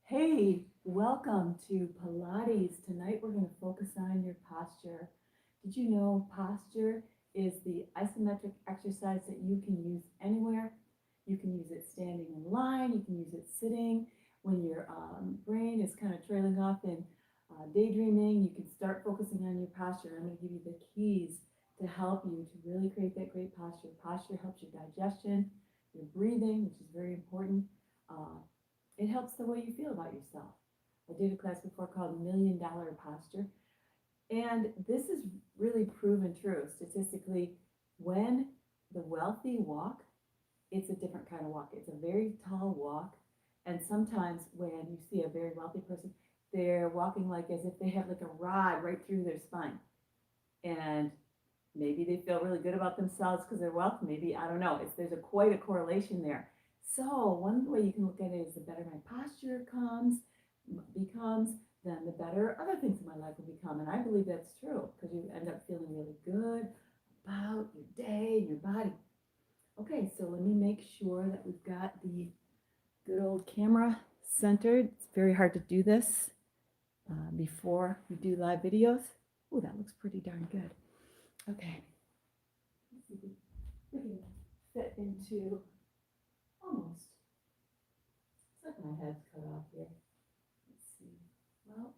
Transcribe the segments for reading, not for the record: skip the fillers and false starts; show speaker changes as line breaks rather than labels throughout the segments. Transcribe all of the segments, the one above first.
Hey, welcome to Pilates. Tonight we're going to focus on your posture. Did you know posture is the isometric exercise that you can use anywhere? You can use it standing in line, you can use it sitting. When your brain is kind of trailing off and daydreaming, you can start focusing on your posture. I'm going to give you the keys to help you to really create that great posture. Posture helps your digestion, your breathing, which is very important. Uh, it helps the way you feel about yourself. I did a class before called $1,000,000 Posture. And this is really proven true. Statistically, when the wealthy walk, it's a different kind of walk. It's a very tall walk. And sometimes when you see a very wealthy person, they're walking like as if they have like a rod right through their spine. And maybe they feel really good about themselves because they're wealthy. Maybe, I don't know. There's quite a correlation there. So one way you can look at it is the better my posture becomes, then the better other things in my life will become. And I believe that's true because you end up feeling really good about your day, your body. Okay, so let me make sure that we've got the good old camera centered. It's very hard to do this before we do live videos. Oh, that looks pretty darn good. Okay. Let's see if we can fit into almost. It's like my head's cut off here. Let's see. Well,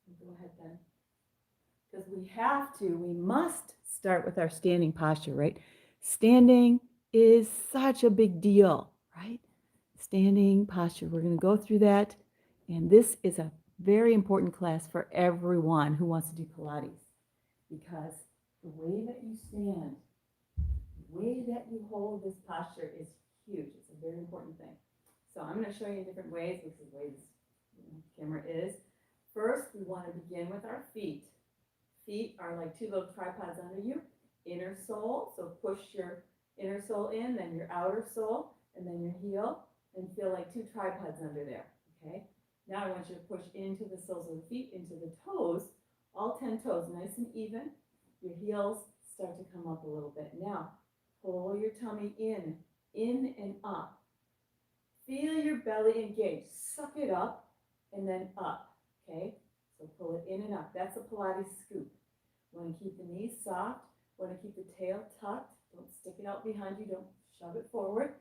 we'll go ahead then. Because we must start with our standing posture, right? Standing is such a big deal, right? Standing posture. We're going to go through that. And this is a very important class for everyone who wants to do Pilates. Because the way that you stand, the way that you hold this posture is huge. It's a very important thing. So I'm going to show you different ways. This is the way this camera is. First, we want to begin with our feet. Feet are like two little tripods under you. Inner sole, so push your inner sole in, then your outer sole, and then your heel, and feel like two tripods under there, okay? Now I want you to push into the soles of the feet, into the toes, all 10 toes, nice and even. Your heels start to come up a little bit. Now, pull your tummy in and up. Feel your belly engage. Suck it up and then up, okay? So pull it in and up. That's a Pilates scoop. Want to keep the knees soft. Want to keep the tail tucked. Don't stick it out behind you. Don't shove it forward.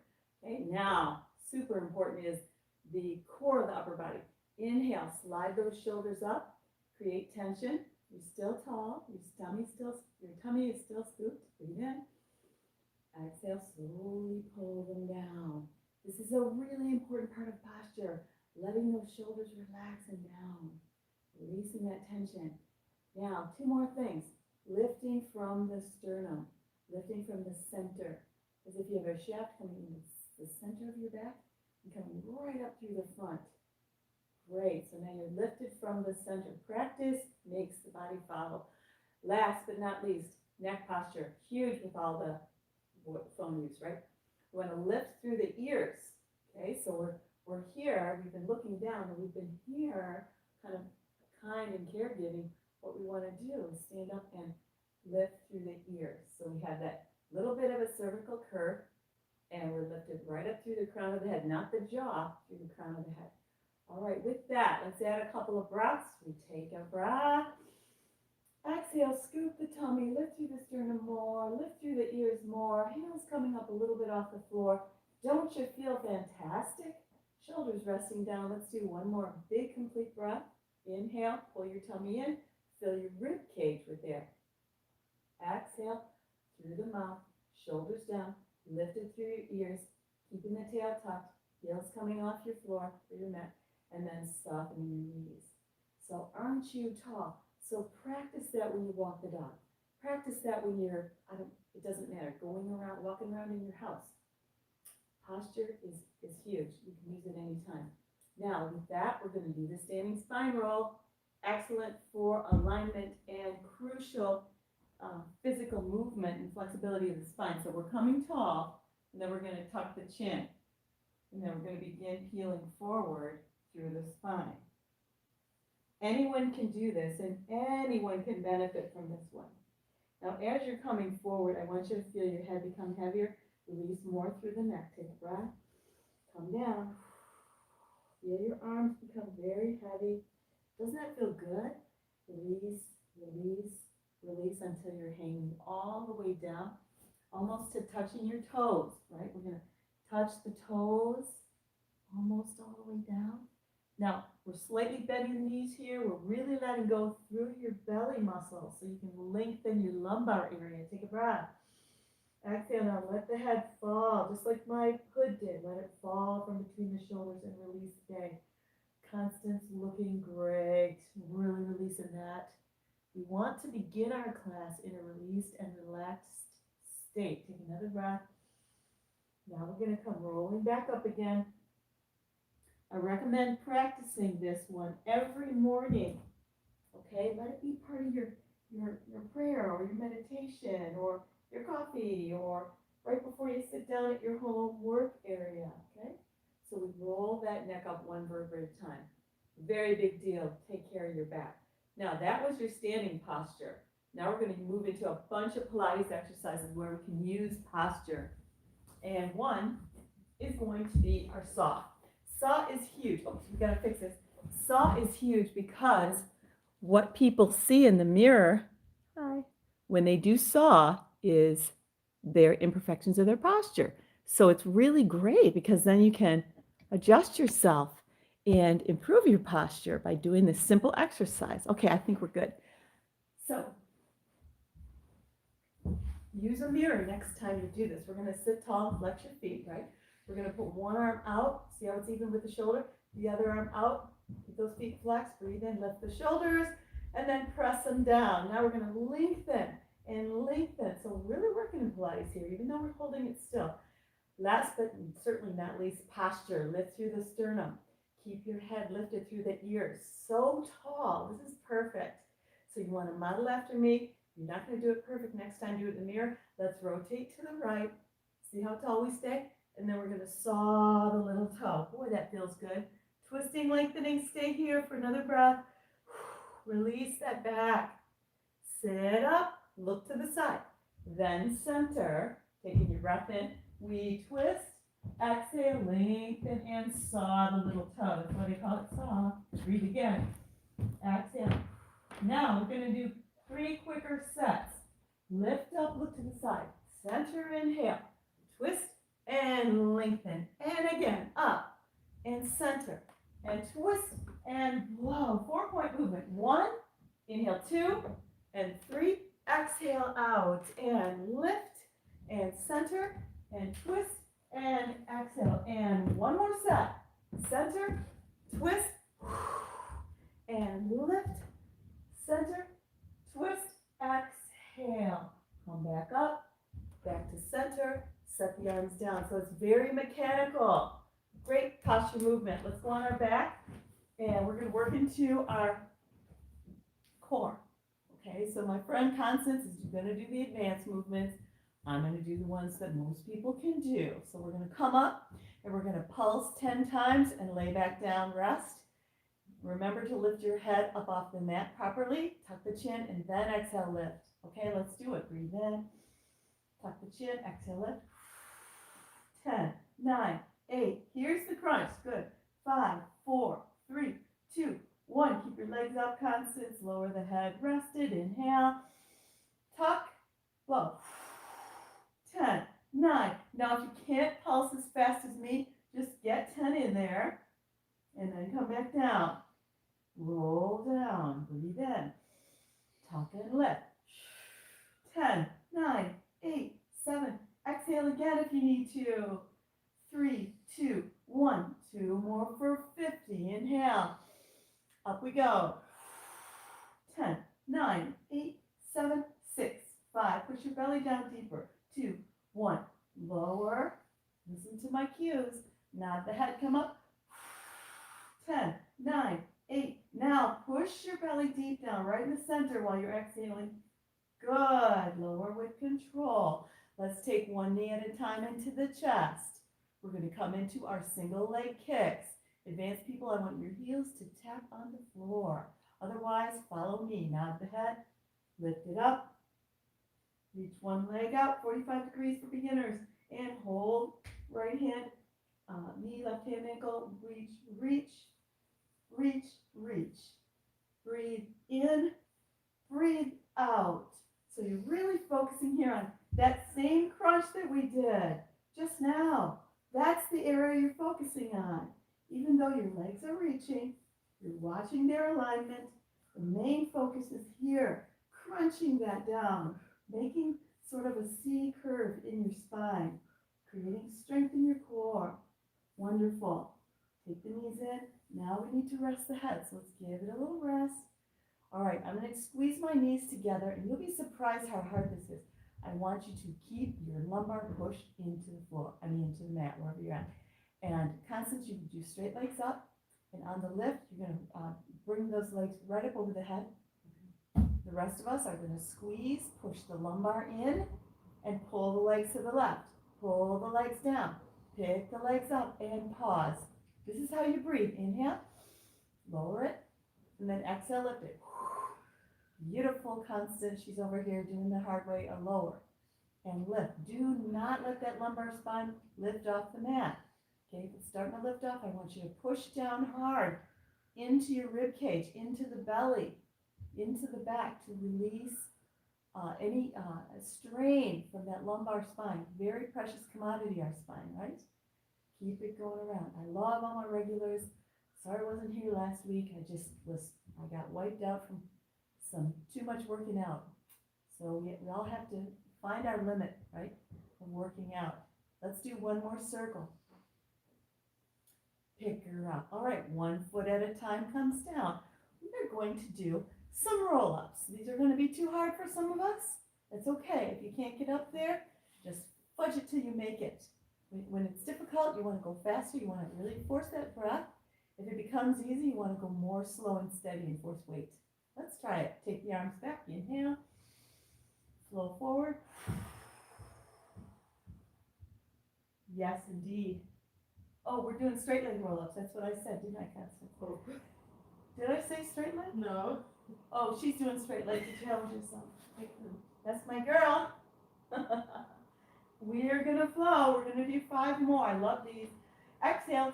Okay, now, super important is the core of the upper body. Inhale, slide those shoulders up. Create tension. You're still tall. Your tummy is still scooped. Breathe in. Exhale, slowly pull them down. This is a really important part of posture. Letting those shoulders relax and down. Releasing that tension. Now, two more things. Lifting from the sternum. Lifting from the center. As if you have a shaft coming in the center of your back and coming right up through the front. Great. So now you're lifted from the center. Practice makes the body follow. Last but not least, neck posture. Huge with all the phone use, right? We want to lift through the ears. Okay, so we're here. We've been looking down, and we've been here, kind and caregiving. What we want to do is stand up and lift through the ears. So we have that little bit of a cervical curve, and we're lifted right up through the crown of the head, not the jaw, through the crown of the head. All right, with that, let's add a couple of breaths. We take a breath. Exhale, scoop the tummy, lift through the sternum more, lift through the ears more, heels coming up a little bit off the floor. Don't you feel fantastic? Shoulders resting down. Let's do one more big, complete breath. Inhale, pull your tummy in, fill your rib cage with air. Exhale, through the mouth, shoulders down, lifted through your ears, keeping the tail tucked, heels coming off your floor, through your mat, and then softening your knees. So aren't you tall? So practice that when you walk the dog. Practice that when you're, it doesn't matter, walking around in your house. Posture is huge. You can use it anytime. Now, with that, we're going to do the standing spine roll. Excellent for alignment and crucial physical movement and flexibility of the spine. So we're coming tall, and then we're going to tuck the chin. And then we're going to begin peeling forward through the spine. Anyone can do this, and anyone can benefit from this one. Now, as you're coming forward, I want you to feel your head become heavier. Release more through the neck. Take a breath. Come down. Feel your arms become very heavy. Doesn't that feel good? Release, release, release until you're hanging all the way down, almost to touching your toes, right? We're going to touch the toes almost all the way down. Now, we're slightly bending the knees here. We're really letting go through your belly muscles so you can lengthen your lumbar area. Take a breath. Exhale now, let the head fall, just like my hood did. Let it fall from between the shoulders and release again. Constance looking great. Really releasing that. We want to begin our class in a released and relaxed state. Take another breath. Now we're going to come rolling back up again. I recommend practicing this one every morning. Okay, let it be part of your prayer or your meditation or your coffee or right before you sit down at your home work area. Okay, so we roll that neck up one vertebra at a time. Very big deal. Take care of your back. Now that was your standing posture. Now we're going to move into a bunch of Pilates exercises where we can use posture. And one is going to be our saw. Saw is huge. Oh, we got to fix this. Saw is huge because what people see in the mirror when they do saw is their imperfections of their posture. So it's really great because then you can adjust yourself and improve your posture by doing this simple exercise. Okay, I think we're good. So use a mirror next time you do this. We're going to sit tall and flex your feet, right? We're going to put one arm out. See how it's even with the shoulder? The other arm out. Keep those feet flexed. Breathe in, lift the shoulders, and then press them down. Now we're going to lengthen and lengthen. So we're really working in Pilates here, even though we're holding it still. Last but certainly not least, posture. Lift through the sternum. Keep your head lifted through the ears. So tall. This is perfect. So you want to model after me. You're not going to do it perfect next time. Do it in the mirror. Let's rotate to the right. See how tall we stay? And then we're going to saw the little toe. Boy, that feels good. Twisting, lengthening. Stay here for another breath. Release that back. Sit up. Look to the side. Then center. Taking your breath in. We twist. Exhale, lengthen, and saw the little toe. That's why they call it saw. Breathe again. Exhale. Now we're going to do 3 quicker sets. Lift up, look to the side. Center, inhale. Twist and lengthen. And again, up and center. And twist and blow. 4-point movement. 1, inhale, 2, and 3. Exhale out and lift and center and twist and exhale. And one more set. Center, twist, and lift, center, twist, exhale. Come back up, back to center, set the arms down. So it's very mechanical. Great posture movement. Let's go on our back, and we're going to work into our core. Okay, so my friend Constance is going to do the advanced movements. I'm going to do the ones that most people can do. So we're going to come up and we're going to pulse 10 times and lay back down, rest. Remember to lift your head up off the mat properly. Tuck the chin and then exhale, lift. Okay, let's do it. Breathe in, tuck the chin, exhale, lift. 10, 9, 8. Here's the crunch. Good. 5, 4, 3, 2, 1. Keep your legs up, Constance. Lower the head, rested. Inhale, tuck, blow. 10, 9. Now, if you can't pulse as fast as me, just get 10 in there and then come back down. Roll down. Breathe in. Tuck and lift. 10, 9, 8, 7. Exhale again if you need to. 3, 2, 1. 2 more for 50. Inhale. Up we go. 10, 9, 8, 7, 6, 5. Push your belly down deeper. 2, 1. Lower. Listen to my cues. Nod the head. Come up. 10, 9, 8. Now push your belly deep down, right in the center while you're exhaling. Good. Lower with control. Let's take one knee at a time into the chest. We're going to come into our single leg kicks. Advanced people, I want your heels to tap on the floor. Otherwise, follow me. Nod the head. Lift it up. Reach one leg out, 45 degrees for beginners. And hold right hand knee, left hand ankle, reach, reach, reach, reach. Breathe in, breathe out. So you're really focusing here on that same crunch that we did just now. That's the area you're focusing on. Even though your legs are reaching, you're watching their alignment. The main focus is here, crunching that down, making sort of a C curve in your spine, creating strength in your core. Wonderful. Take the knees in. Now we need to rest the head, so let's give it a little rest. All right, I'm going to squeeze my knees together, and you'll be surprised how hard this is. I want you to keep your lumbar pushed into the floor, into the mat, wherever you're at. And constantly, you do straight legs up, and on the lift, you're going to bring those legs right up over the head. The rest of us are going to squeeze, push the lumbar in, and pull the legs to the left. Pull the legs down. Pick the legs up and pause. This is how you breathe. Inhale, lower it, and then exhale, lift it. Beautiful, constant. She's over here doing the hard way, a lower. And lift. Do not let that lumbar spine lift off the mat. Okay, if it's starting to lift off, I want you to push down hard into your rib cage, into the belly, into the back to release any strain from that lumbar spine. Very precious commodity, our spine, right? Keep it going around. I love all my regulars. Sorry I wasn't here last week. I got wiped out from too much working out. So we all have to find our limit, right, of working out. Let's do one more circle. Pick her up. All right, 1 foot at a time comes down. We're going to do some roll-ups. These are going to be too hard for some of us. That's okay. If you can't get up there, just fudge it till you make it. When it's difficult, you want to go faster. You want to really force that breath. If it becomes easy, you want to go more slow and steady and force weight. Let's try it. Take the arms back. Inhale. Flow forward. Yes, indeed. Oh, we're doing straight leg roll-ups. That's what I said, didn't I, Constance? Oh. Did I say straight leg?
No.
Oh, she's doing straight leg to challenge herself. That's my girl. We're going to flow. We're going to do 5 more. I love these. Exhale.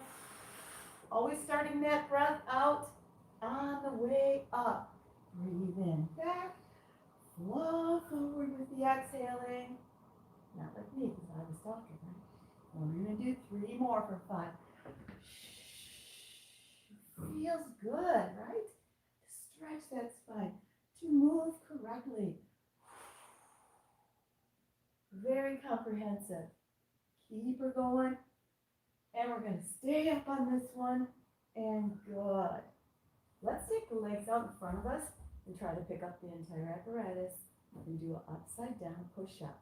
Always starting that breath out on the way up. Breathe in back. Flow forward with the exhaling. Not like me, because I was talking, right? And we're going to do 3 more for 5. Feels good, right? To stretch that spine, to move correctly. Very comprehensive. Keep her going. And we're going to stay up on this one. And good. Let's take the legs out in front of us and try to pick up the entire apparatus and do an upside down push-up.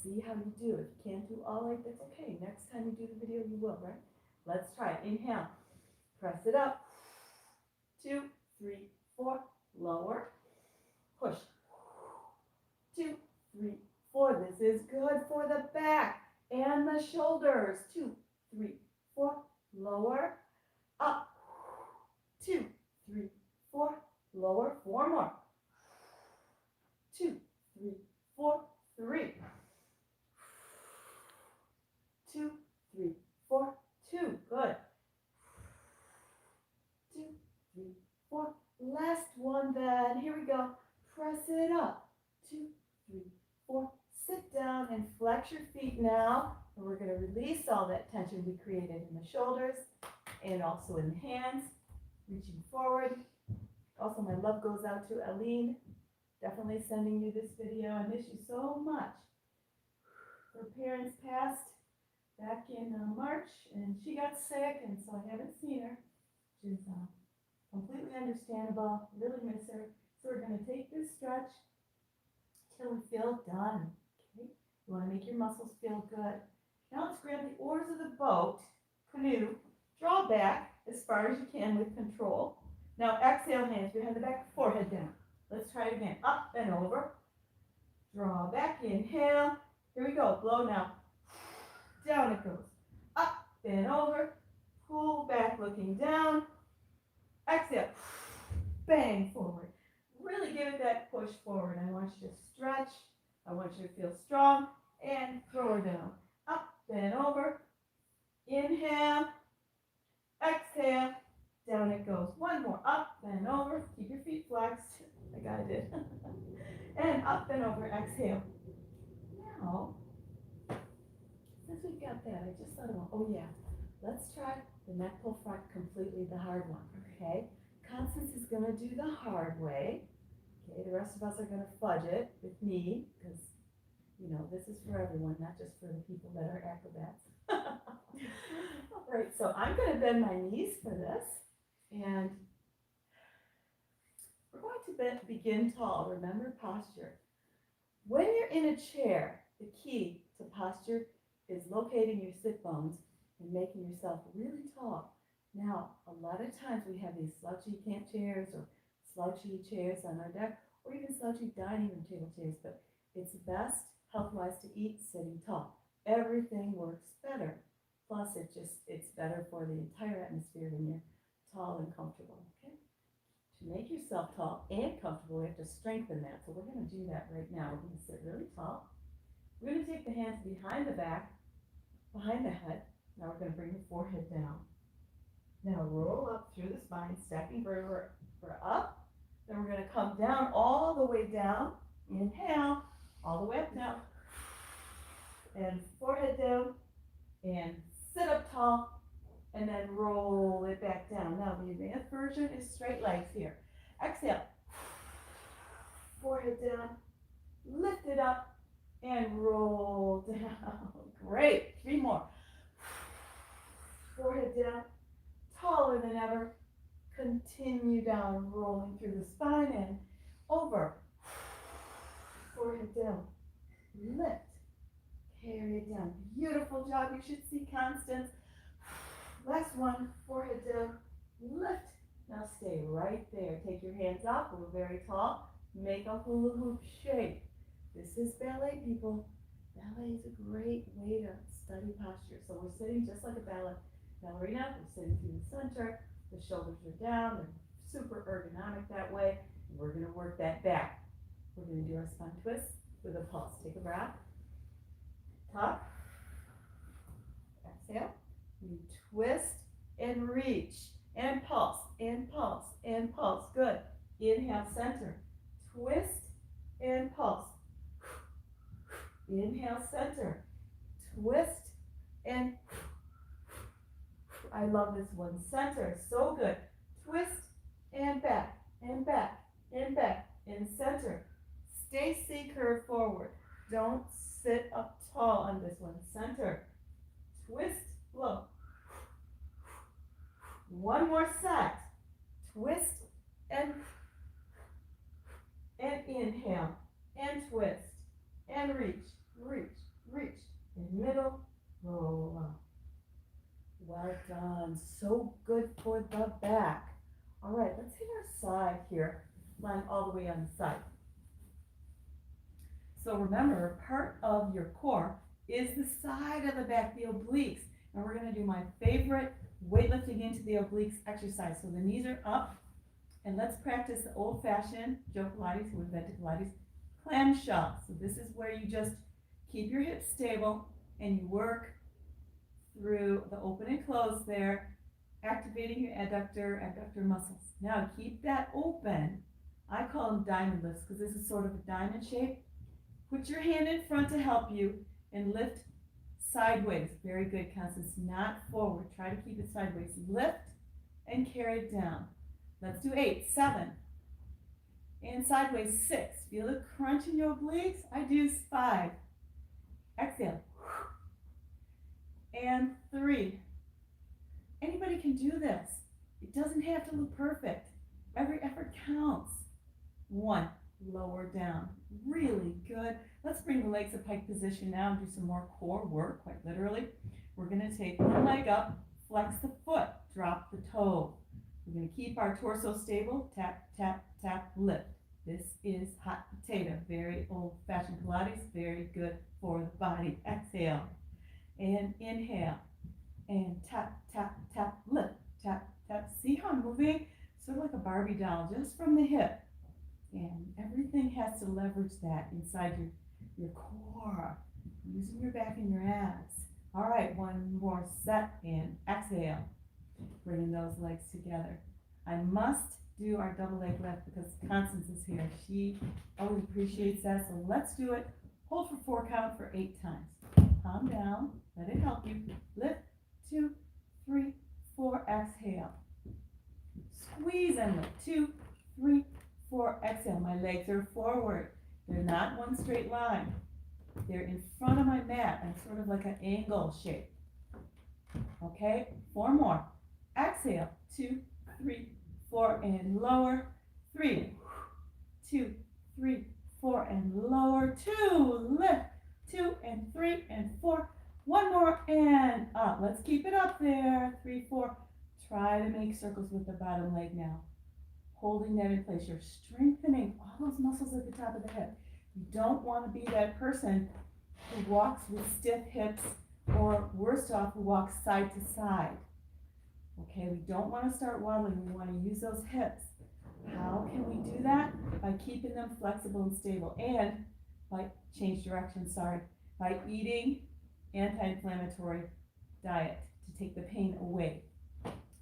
See how you do. If you can't do all 8, that's okay. Next time you do the video, you will, right? Let's try it. Inhale. Press it up. 2, 3, 4. Lower. Push. 2, 3, 4. This is good for the back and the shoulders. 2, 3, 4. Lower. Up. 2, 3, 4. Lower. 4 more. 2, 3, 4. 3. 2, 3, 4. 2. Good. 2, 3, 4. Last one then. Here we go. Press it up. 2, 3, 4. Sit down and flex your feet now. And we're going to release all that tension we created in the shoulders and also in the hands. Reaching forward. Also, my love goes out to Aline. Definitely sending you this video. I miss you so much. Her parents passed back in March, and she got sick, and so I haven't seen her. Which is completely understandable. Really miss her. So we're going to take this stretch till we feel done. Okay? You want to make your muscles feel good. Now let's grab the oars of the boat, canoe, draw back as far as you can with control. Now exhale, hands behind the back, forehead down. Let's try it again. Up and over. Draw back, inhale. Here we go. Blow now. Down it goes. Up and over. Pull back, looking down. Exhale. Bang forward. Really give it that push forward. I want you to stretch. I want you to feel strong. And throw her down. Up and over. Inhale, exhale, down it goes. One more, up and over. Keep your feet flexed, like I did. And up and over, exhale. Now, since we've got that, I just thought about, oh yeah, let's try the neck pull front completely, the hard one, okay? Constance is gonna do the hard way. Okay, the rest of us are gonna fudge it with me, because, you know, this is for everyone, not just for the people that are acrobats. All right, so I'm gonna bend my knees for this, and we're going to begin tall. Remember posture. When you're in a chair, the key to posture is locating your sit bones and making yourself really tall. Now, a lot of times we have these slouchy camp chairs or slouchy chairs on our deck, or even slouchy dining room table chairs, but it's best health-wise to eat sitting tall. Everything works better. Plus, it's better for the entire atmosphere when you're tall and comfortable, okay? To make yourself tall and comfortable, we have to strengthen that. So we're going to do that right now. We're going to sit really tall. We're going to take the hands behind the back, behind the head. Now we're going to bring the forehead down. Now roll up through the spine, stacking vertebrae up. Then we're going to come down all the way down. Inhale, all the way up now. And forehead down. And sit up tall. And then roll it back down. Now the advanced version is straight legs here. Exhale. Forehead down. Lift it up. And roll down. Great. 3 more. Forehead down. Taller than ever. Continue down, rolling through the spine and over. Forehead down. Lift. Carry it down. Beautiful job. You should see Constance. Last one. Forehead down. Lift. Now stay right there. Take your hands up. We're very tall. Make a hula hoop shape. This is ballet, people. Ballet is a great way to study posture. So we're sitting just like a ballerina. We're sitting through the center. The shoulders are down. They're super ergonomic that way. And we're going to work that back. We're going to do our spine twist with a pulse. Take a breath. Tuck. Exhale. We twist and reach. And pulse. And pulse. And pulse. Good. Inhale, center. Twist and pulse. Inhale, center. Twist and I love this one. Center, so good. Twist and back, and back, and back, and center. Stay C-curve forward. Don't sit up tall on this one. Center. Twist, low. One more set. Twist and inhale, and twist, and reach, reach, reach. In middle, roll up. Well done. So good for the back. All right, let's hit our side here. Lying all the way on the side. So remember, part of your core is the side of the back, the obliques. And we're going to do my favorite weightlifting into the obliques exercise. So the knees are up. And let's practice the old-fashioned Joe Pilates, who invented Pilates, clamshell. So this is where you just keep your hips stable and you work through the open and close there, activating your adductor muscles. Now keep that open. I call them diamond lifts because this is sort of a diamond shape. Put your hand in front to help you and lift sideways. Very good, Constance. Not forward. Try to keep it sideways. Lift and carry it down. Let's do 8, 7. And sideways, 6. Feel the crunch in your obliques? I do 5. Exhale. And 3. Anybody can do this. It doesn't have to look perfect. Every effort counts. 1. Lower down. Really good. Let's bring the legs to pike position now and do some more core work, quite literally. We're going to take one leg up, flex the foot, drop the toe. We're going to keep our torso stable. Tap, tap, tap, lift. This is hot potato. Very old-fashioned Pilates. Very good for the body. Exhale. And inhale. And tap, tap, tap, lift. Tap, tap. See how I'm moving? Sort of like a Barbie doll, just from the hip. And everything has to leverage that inside your core. Using your back and your abs. All right, one more set and exhale. Bringing those legs together. I must do our double leg lift because Constance is here. She always appreciates that. So let's do it. Hold for 4 count for 8 times. Calm down. Let it help you. Lift, 2, 3, 4. Exhale. Squeeze and lift. 2, 3, 4. Exhale. My legs are forward. They're not one straight line. They're in front of my mat. I'm sort of like an angle shape. Okay, 4 more. Exhale. 2, 3, 4, and lower. 3, 2, 3, 4, and lower. 2, lift. 2 and 3 and 4. 1 more and up. Let's keep it up there. 3, 4. Try to make circles with the bottom leg now. Holding that in place. You're strengthening all those muscles at the top of the hip. You don't want to be that person who walks with stiff hips, or worst off, who walks side to side. Okay, we don't want to start waddling. We want to use those hips. How can we do that? By keeping them flexible and stable, and by by eating anti-inflammatory diet to take the pain away.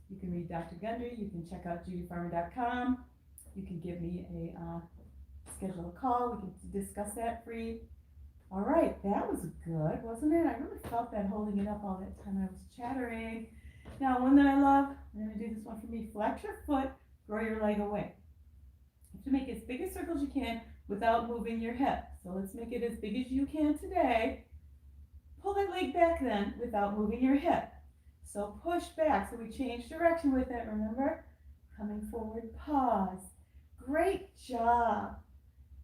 You can read Dr. Gundry. You can check out JudyFarmer.com. You can give me schedule a call. We can discuss that free. All right, that was good, wasn't it? I really felt that holding it up all that time I was chattering. Now, one that I love, I'm going to do this one for me. Flex your foot, grow your leg away. You have to make as big a circle as you can without moving your hip. So let's make it as big as you can today. Pull that leg back then without moving your hip. So push back. So we change direction with it, remember? Coming forward, pause. Great job.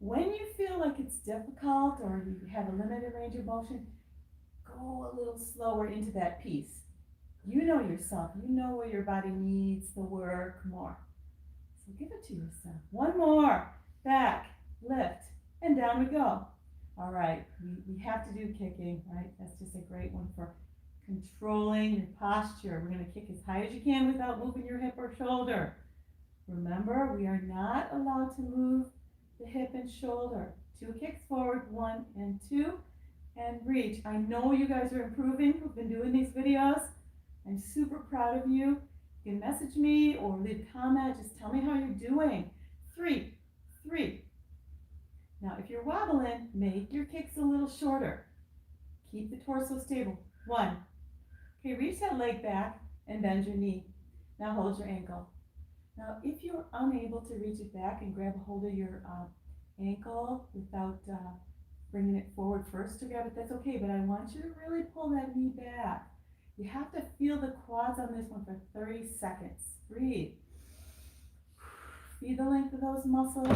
When you feel like it's difficult or you have a limited range of motion, go a little slower into that piece. You know yourself. You know where your body needs the work more. So give it to yourself. 1 more. Back, lift, and down we go. All right, we have to do kicking, right? That's just a great one for controlling your posture. We're going to kick as high as you can without moving your hip or shoulder. Remember, we are not allowed to move the hip and shoulder. 2 kicks forward, 1 and 2, and reach. I know you guys are improving who've been doing these videos. I'm super proud of you. You can message me or leave a comment. Just tell me how you're doing. 3, 3. Now, if you're wobbling, make your kicks a little shorter. Keep the torso stable. 1. Okay, reach that leg back and bend your knee. Now hold your ankle. Now, if you're unable to reach it back and grab a hold of your ankle without bringing it forward first to grab it, that's okay, but I want you to really pull that knee back. You have to feel the quads on this one for 30 seconds. Breathe. Feel the length of those muscles.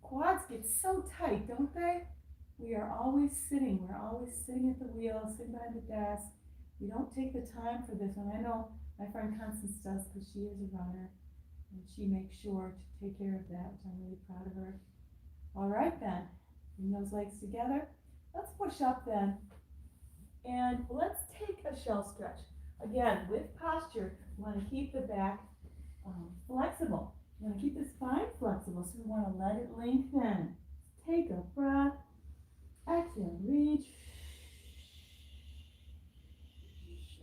Quads get so tight, don't they? We are always sitting. We're always sitting at the wheel, sitting behind the desk. We don't take the time for this one. I know my friend Constance does because she is a runner. And she makes sure to take care of that, which I'm really proud of her. All right then, bring those legs together. Let's push up then. And let's take a shell stretch. Again, with posture, we want to keep the back flexible. We want to keep the spine flexible, so we want to let it lengthen. Take a breath. Exhale, reach.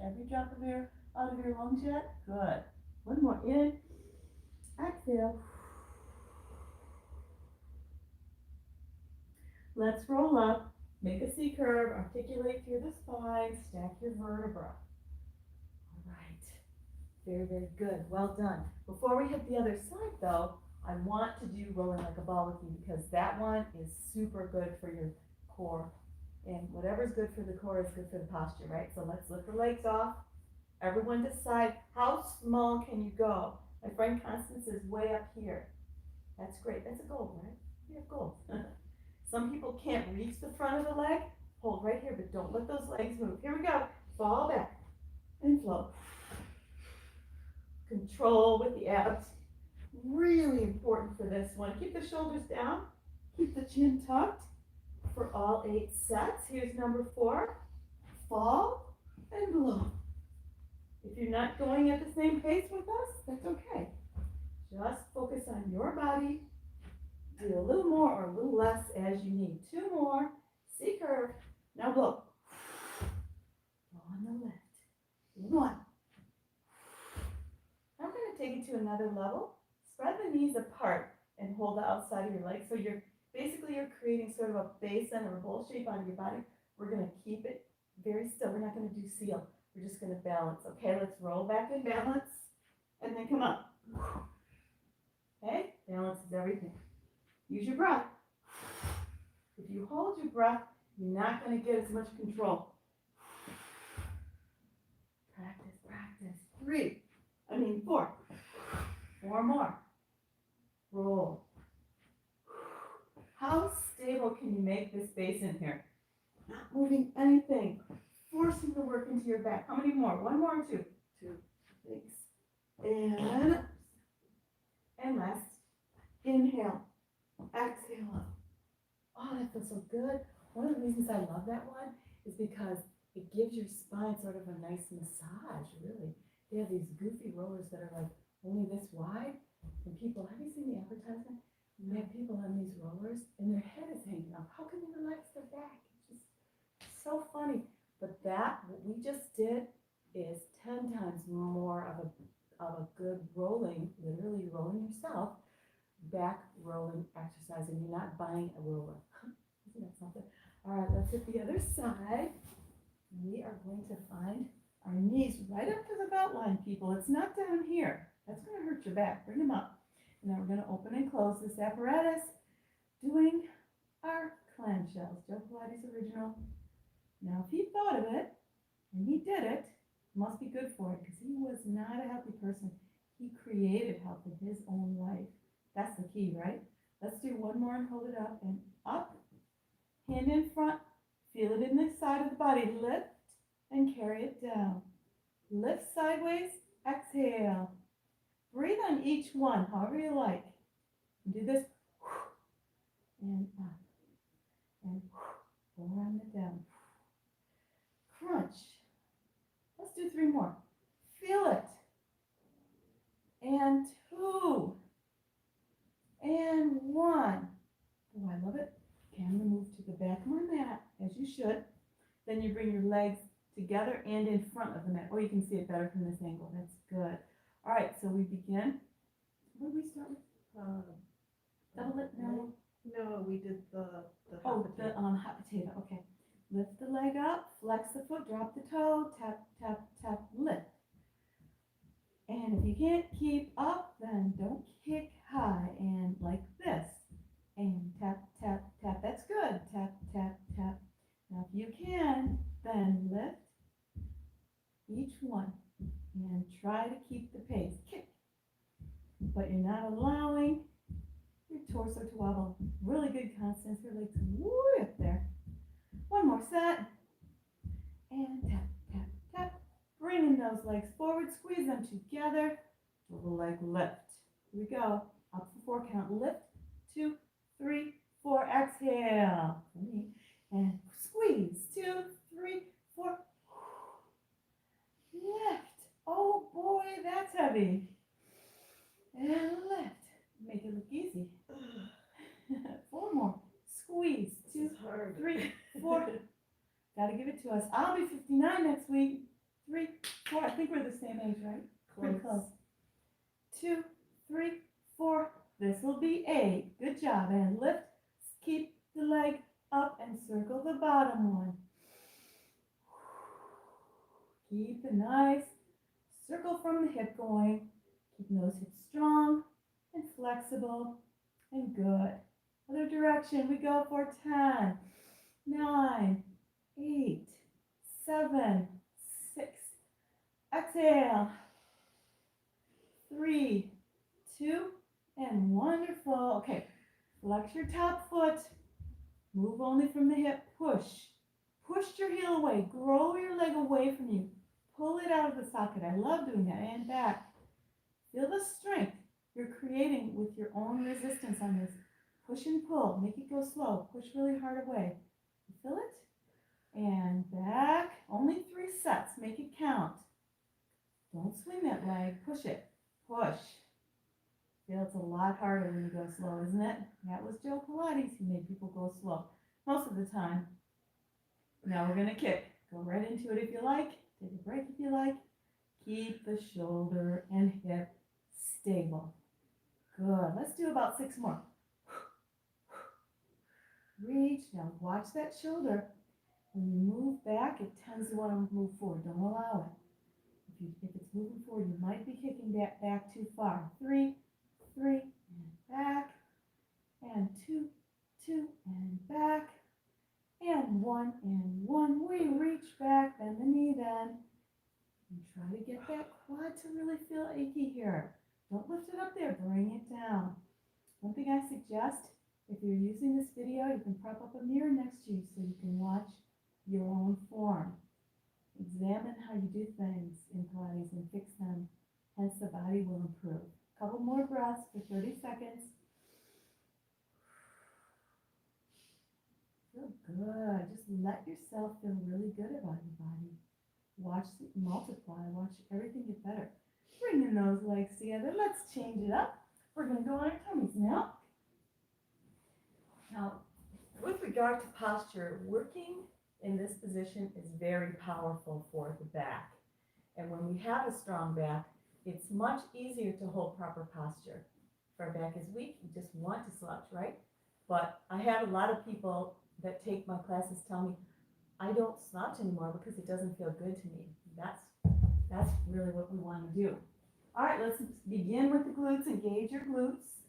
Every drop of air out of your lungs yet? Good. 1 more in. Exhale. Let's roll up. Make a C curve. Articulate through the spine. Stack your vertebra. All right. Very, very good. Well done. Before we hit the other side, though, I want to do rolling like a ball with you because that one is super good for your core. And whatever's good for the core is good for the posture, right? So let's lift the legs off. Everyone decide how small can you go. My friend Constance is way up here. That's great. That's a goal, right? We have goals. Some people can't reach the front of the leg. Hold right here, but don't let those legs move. Here we go. Fall back and float. Control with the abs. Really important for this one. Keep the shoulders down. Keep the chin tucked for all 8 sets. Here's number 4. Fall and blow. If you're not going at the same pace with us, that's okay. Just focus on your body. Do a little more or a little less as you need. 2 more. C curve. Now blow. to another level, spread the knees apart and hold the outside of your legs. So you're creating sort of a basin or a bowl shape on your body. We're going to keep it very still. We're not going to do seal. We're just going to balance. Okay, let's roll back in balance and then come up. Okay, balance is everything. Use your breath. If you hold your breath, you're not going to get as much control. Practice, practice. 4. 4 more. Roll. How stable can you make this basin here? Not moving anything. Forcing the work into your back. How many more? 1 more or 2? 2. Thanks. And last. Inhale. Exhale. Oh, that feels so good. One of the reasons I love that one is because it gives your spine sort of a nice massage, really. They have these goofy rollers that are like only this wide. And people, have you seen the advertisement? They have people on these rollers and their head is hanging up. How can they relax their back? It's just so funny. But what we just did is 10 times more of a good rolling, literally rolling yourself, back rolling exercise, and you're not buying a roller. Isn't that something? All right, let's hit the other side. We are going to find our knees right up to the belt line, people. It's not down here. That's going to hurt your back. Bring them up. And then we're going to open and close this apparatus, doing our clamshells. Joe Pilates original. Now, if he thought of it, and he did it, must be good for it, because he was not a healthy person. He created health in his own life. That's the key, right? Let's do 1 more and hold it up and up. Hand in front. Feel it in the side of the body. Lift and carry it down. Lift sideways. Exhale. Breathe on each one, however you like. Do this. And up. And go around it down. Crunch. Let's do 3 more. Feel it. And 2. And 1. Oh, I love it. Okay, I'm going to move to the back of my mat, as you should. Then you bring your legs together and in front of the mat. Or you can see it better from this angle. That's good. All right, so we begin. What did we start with? Double it?
No, we did the
hot potato. Okay. Lift the leg up, flex the foot, drop the toe, tap, tap, tap, lift. And if you can't keep up, then don't kick high. And like this. And tap, tap, tap. That's good. Tap, tap, tap. Now if you can, then lift each one. And try to keep the pace. Kick. But you're not allowing your torso to wobble. Really good constance. Your legs way up there. 1 more set. And tap, tap, tap. Bringing those legs forward. Squeeze them together. Double leg lift. Here we go. Up for 4 count. Lift. 2, 3, 4. Exhale. And squeeze. 2, 3, 4. Lift. Oh boy, that's heavy. And lift. Make it look easy. 4 more. Squeeze. 2, 3, 4. Gotta give it to us. I'll be 59 next week. 3, 4. I think we're the same age, right? Pretty close. 2, 3, 4. This will be 8. Good job. And lift. Keep the leg up and circle the bottom one. Keep the nice circle from the hip going. Keeping those hips strong and flexible and good. Other direction. We go for 10, 9, 8, 7, 6. Exhale. 3, 2, and wonderful. Okay. Flex your top foot. Move only from the hip. Push. Push your heel away. Grow your leg away from you. Pull it out of the socket. I love doing that. And back. Feel the strength you're creating with your own resistance on this. Push and pull. Make it go slow. Push really hard away. You feel it? And back. Only 3 sets. Make it count. Don't swing that leg. Push it. Push. Feel it's a lot harder when you go slow, isn't it? That was Joe Pilates. He made people go slow most of the time. Now we're going to kick. Go right into it if you like. Take a break if you like. Keep the shoulder and hip stable. Good. Let's do about 6 more. Reach. Now watch that shoulder. When you move back, it tends to want to move forward. Don't allow it. If it's moving forward, you might be kicking that back too far. 3, 3, and back. And 2, 2, and back. And 1, and 1. We reach back, bend the knee then. And try to get that quad to really feel achy here. Don't lift it up there, bring it down. One thing I suggest, if you're using this video, you can prop up a mirror next to you so you can watch your own form. Examine how you do things in Pilates and fix them, hence the body will improve. A couple more breaths for 30 seconds. Feel good. Just let yourself feel really good about your body. Watch it multiply. Watch everything get better. Bring your nose legs together. Let's change it up. We're going to go on our tummies now. Now, with regard to posture, working in this position is very powerful for the back. And when we have a strong back, it's much easier to hold proper posture. If our back is weak, you just want to slouch, right? But I have a lot of people that take my classes tell me, I don't slouch anymore because it doesn't feel good to me. That's really what we want to do. All right, let's begin with the glutes. Engage your glutes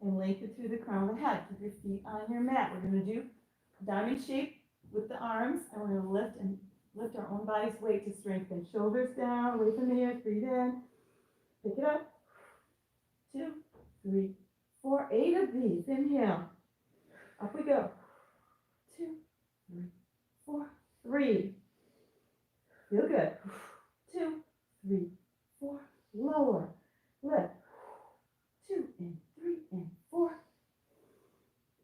and lengthen through the crown of the head. Keep your feet on your mat. We're going to do diamond shape with the arms, and we're going to lift our own body's weight to strengthen. Shoulders down, away from the ears. Breathe in. Pick it up. 2, 3, 4, 8 of these. Inhale. Up we go. 2, 3, 4, 3. Feel good. 2, 3, 4. Lower. Lift. 2 and 3 and 4.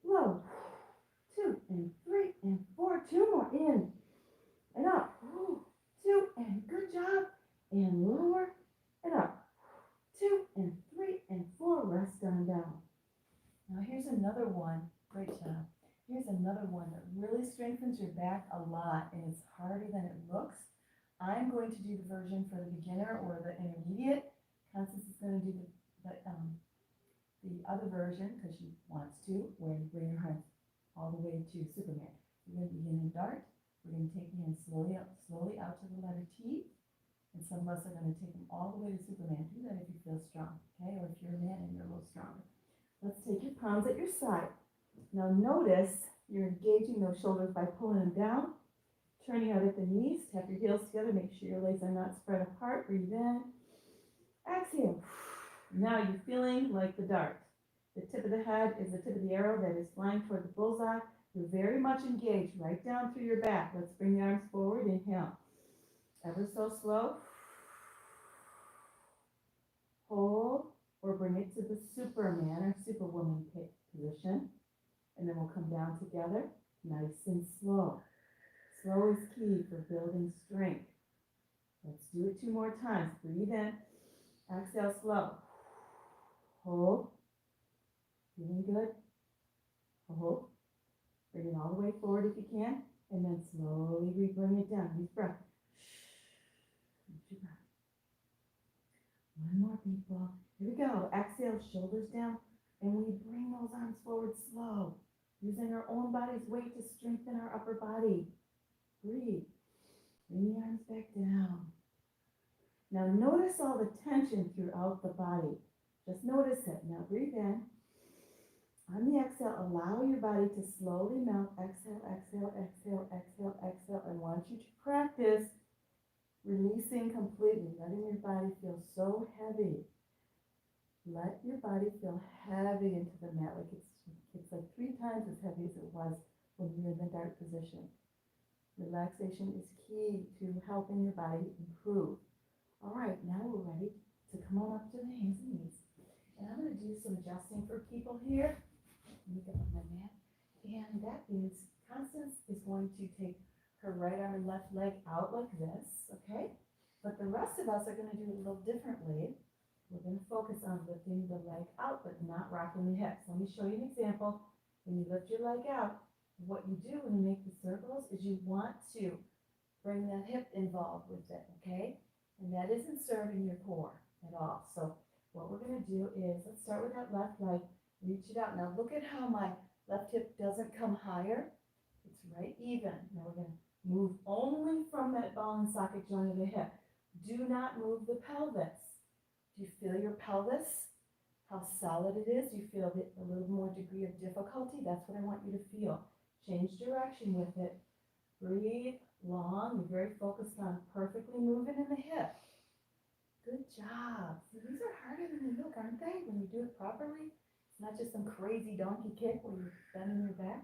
Low. 2 and 3 and 4. 2 more. In and up. 2 and good job. And lower and up. 2 and 3 and 4. Rest on down. Now here's another one. Great job. Here's another one that really strengthens your back a lot, and it's harder than it looks. I'm going to do the version for the beginner or the intermediate. Constance is going to do the other version because she wants to, where you bring your hands all the way to Superman. We're going to begin in dart. We're going to take the hands slowly out to the letter T. And some of us are going to take them all the way to Superman. Do that if you feel strong, okay? Or if you're a man and you're a little stronger. Let's take your palms at your side. Now notice you're engaging those shoulders by pulling them down, turning out at the knees, tap your heels together, make sure your legs are not spread apart. Breathe in. Exhale. Now you're feeling like the dart. The tip of the head is the tip of the arrow that is flying toward the bullseye. You're very much engaged right down through your back. Let's bring the arms forward. Inhale. Ever so slow. Hold or bring it to the Superman or Superwoman position. And then we'll come down together, nice and slow. Slow is key for building strength. Let's do it 2 more times. Breathe in. Exhale slow. Hold. Feeling good? Hold. Bring it all the way forward if you can. And then slowly bring it down. Deep breath. One more, people. Here we go. Exhale, shoulders down. And we bring those arms forward slow, using our own body's weight to strengthen our upper body. Breathe. Bring the arms back down. Now notice all the tension throughout the body. Just notice it. Now breathe in. On the exhale, allow your body to slowly melt. Exhale, exhale, exhale, exhale, exhale. I want you to practice releasing completely, letting your body feel so heavy. Let your body feel heavy into the mat, like it's like 3 times as heavy as it was when you're in the dart position. Relaxation is key to helping your body improve. All right, now we're ready to come on up to the hands and knees. And I'm going to do some adjusting for people here. Let me get on my mat. And that is Constance is going to take her right arm and left leg out like this, okay? But the rest of us are going to do it a little differently. We're going to focus on lifting the leg out, but not rocking the hips. Let me show you an example. When you lift your leg out, what you do when you make the circles is you want to bring that hip involved with it, okay? And that isn't serving your core at all. So what we're gonna do is, let's start with that left leg, reach it out. Now look at how my left hip doesn't come higher. It's right even. Now we're gonna move only from that ball and socket joint of the hip. Do not move the pelvis. Do you feel your pelvis? How solid it is? Do you feel a little more degree of difficulty? That's what I want you to feel. Change direction with it. Breathe long. You're very focused on perfectly moving in the hip. Good job. See, these are harder than they look, aren't they? When you do it properly. It's not just some crazy donkey kick where you're bending your back.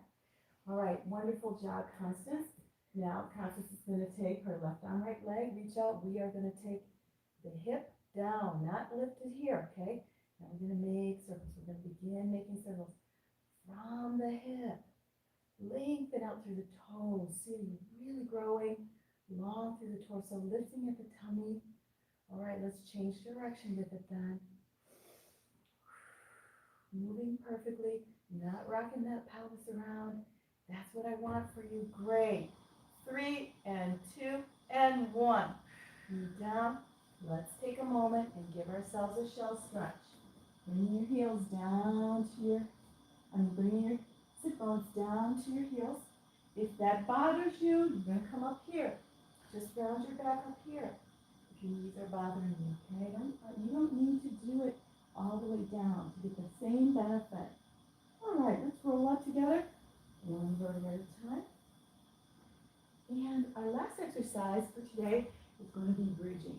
All right, wonderful job, Constance. Now, Constance is going to take her left arm, right leg, reach out. We are going to take the hip down, not lift it here, okay? Now we're going to make circles. We're going to begin making circles from the hip. Lengthen out through the toes. See, you're really growing long through the torso, lifting at the tummy. All right, let's change direction with it then. Moving perfectly, not rocking that pelvis around. That's what I want for you. Great. 3 and 2 and 1. Knee down. Let's take a moment and give ourselves a shell stretch. Bring your heels down to your, bring your sit bones down to your heels. If that bothers you, you're going to come up here. Just round your back up here. If your knees are bothering you, okay? You don't need to do it all the way down to get the same benefit. All right, let's roll up together. One vertebra at a time. And our last exercise for today is going to be bridging.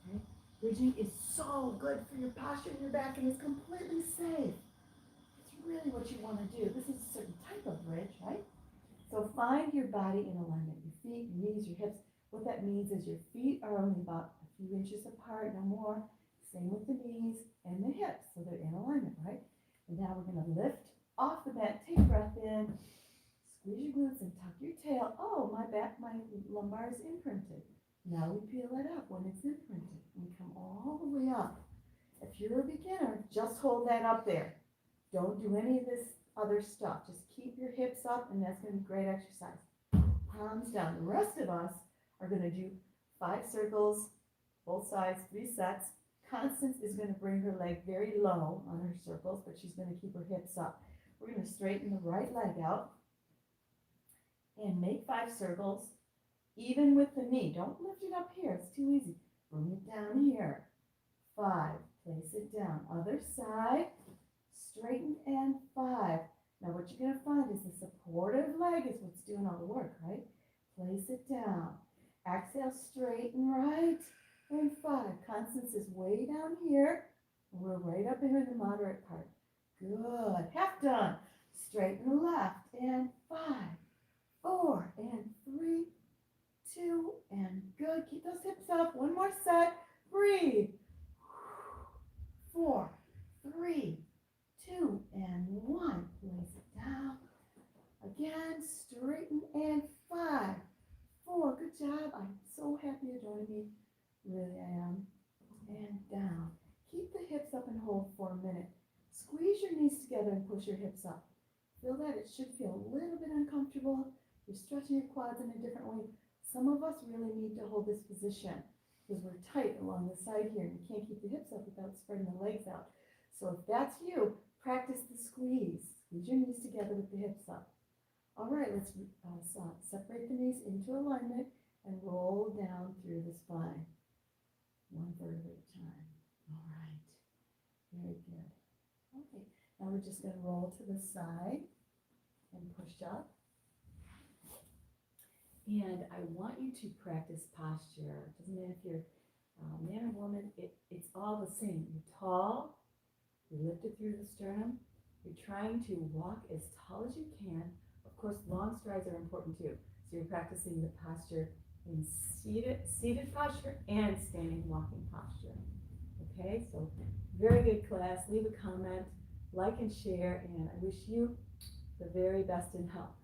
Okay? Bridging is so good for your posture and your back, and it's completely safe. It's really what you want to do. This is a certain type of bridge, right? So find your body in alignment. Your feet, your knees, your hips. What that means is your feet are only about a few inches apart, no more. Same with the knees and the hips, so they're in alignment, right? And now we're going to lift off the mat. Take a breath in. Squeeze your glutes and tuck your tail. Oh, my lumbar is imprinted. Now we peel it up when it's imprinted. We come all the way up. If you're a beginner, just hold that up there. Don't do any of this other stuff. Just keep your hips up, and that's going to be great exercise. Palms down. The rest of us are going to do 5 circles, both sides, 3 sets. Constance is going to bring her leg very low on her circles, but she's going to keep her hips up. We're going to straighten the right leg out and make 5 circles, even with the knee. Don't lift it up here. It's too easy. Bring it down here. 5. Place it down. Other side. Straighten and 5. Now what you're going to find is the supportive leg is what's doing all the work, right? Place it down. Exhale, straighten right. And 5. Constance is way down here. And we're right up here in the moderate part. Good. Half done. Straighten the left. And 5, 4, and 3, 2, and good. Keep those hips up. One more set. Breathe. 4, 3, 2, and 1. Place it down. Again, straighten and 5, 4. Good job. I'm so happy you're joining me. Really, I am. And down. Keep the hips up and hold for a minute. Squeeze your knees together and push your hips up. Feel that? It should feel a little bit uncomfortable. You're stretching your quads in a different way. Some of us really need to hold this position because we're tight along the side here. You can't keep the hips up without spreading the legs out. So if that's you, practice the squeeze. Squeeze your knees together with the hips up. All right, let's separate the knees into alignment and roll down through the spine. 1 vertebra at a time. All right, very good. Okay, now we're just going to roll to the side and push up. And I want you to practice posture. It doesn't matter if you're man or woman, it's all the same. You're tall, you lift it through the sternum. You're trying to walk as tall as you can. Of course, long strides are important too. So you're practicing the posture in seated posture and standing walking posture. Okay, so very good class. Leave a comment, like and share, and I wish you the very best in health.